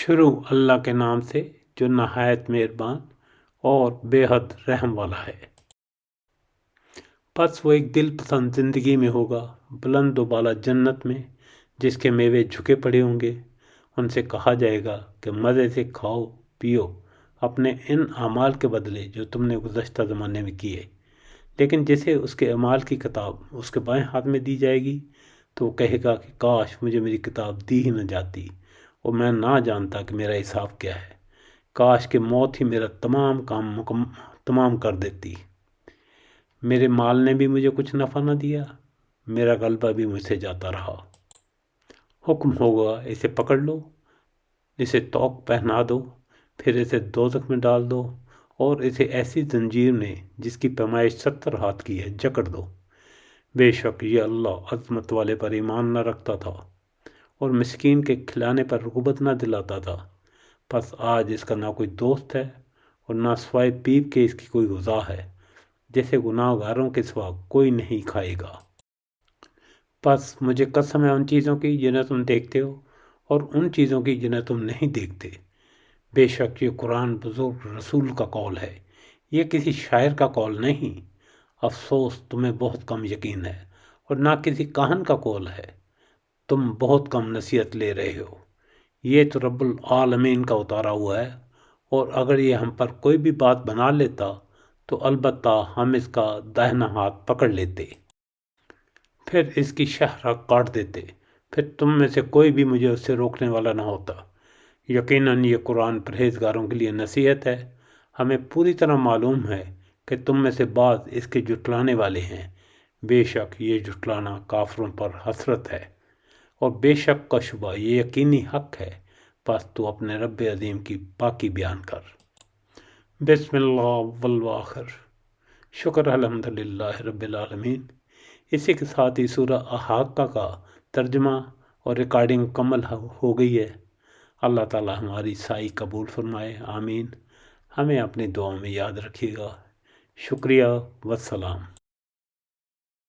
شروع اللہ کے نام سے جو نہایت مہربان اور بے حد رحم والا ہے۔ پس وہ ایک دل پسند زندگی میں ہوگا، بلند و بالا جنت میں، جس کے میوے جھکے پڑے ہوں گے۔ ان سے کہا جائے گا کہ مزے سے کھاؤ پیو اپنے ان اعمال کے بدلے جو تم نے گزشتہ زمانے میں کیے۔ لیکن جسے اس کے اعمال کی کتاب اس کے بائیں ہاتھ میں دی جائے گی تو وہ کہے گا کہ کاش مجھے میری کتاب دی ہی نہ جاتی اور میں نہ جانتا کہ میرا حساب کیا ہے۔ کاش کہ موت ہی میرا تمام کام تمام کر دیتی۔ میرے مال نے بھی مجھے کچھ نفع نہ دیا، میرا غلبہ بھی مجھ سے جاتا رہا۔ حکم ہوگا اسے پکڑ لو، اسے طوق پہنا دو، پھر اسے دوزخ میں ڈال دو اور اسے ایسی زنجیر میں جس کی پیمائش 70 ہاتھ کی ہے جکڑ دو۔ بے شک یہ اللہ عظمت والے پر ایمان نہ رکھتا تھا اور مسکین کے کھلانے پر رغبت نہ دلاتا تھا۔ پس آج اس کا نہ کوئی دوست ہے اور نہ سوائے پیپ کے اس کی کوئی غذا ہے، جیسے گناہ گاروں کے سوا کوئی نہیں کھائے گا۔ پس مجھے قسم ہے ان چیزوں کی جنہیں تم دیکھتے ہو اور ان چیزوں کی جنہیں تم نہیں دیکھتے۔ بے شک یہ قرآن بزرگ رسول کا قول ہے، یہ کسی شاعر کا قول نہیں۔ افسوس تمہیں بہت کم یقین ہے اور نہ کسی کاہن کا قول ہے، تم بہت کم نصیحت لے رہے ہو۔ یہ تو رب العالمین کا اتارا ہوا ہے، اور اگر یہ ہم پر کوئی بھی بات بنا لیتا تو البتہ ہم اس کا داہنا ہاتھ پکڑ لیتے، پھر اس کی شاہ کاٹ دیتے، پھر تم میں سے کوئی بھی مجھے اس سے روکنے والا نہ ہوتا۔ یقیناً یہ قرآن پرہیزگاروں کے لیے نصیحت ہے۔ ہمیں پوری طرح معلوم ہے کہ تم میں سے بعض اس کے جھٹلانے والے ہیں۔ بے شک یہ جھٹلانا کافروں پر حسرت ہے، اور بے شک کا شبہ یہ یقینی حق ہے۔ پس تو اپنے رب عظیم کی پاکی بیان کر۔ بسم اللہ والآخر، شکر الحمدللہ رب العالمین۔ اسی کے ساتھ ہی سورہ احاقہ کا ترجمہ اور ریکارڈنگ مکمل ہو گئی ہے۔ اللہ تعالی ہماری سعی قبول فرمائے، آمین۔ ہمیں اپنی دعاؤں میں یاد رکھیے گا۔ شکریہ والسلام۔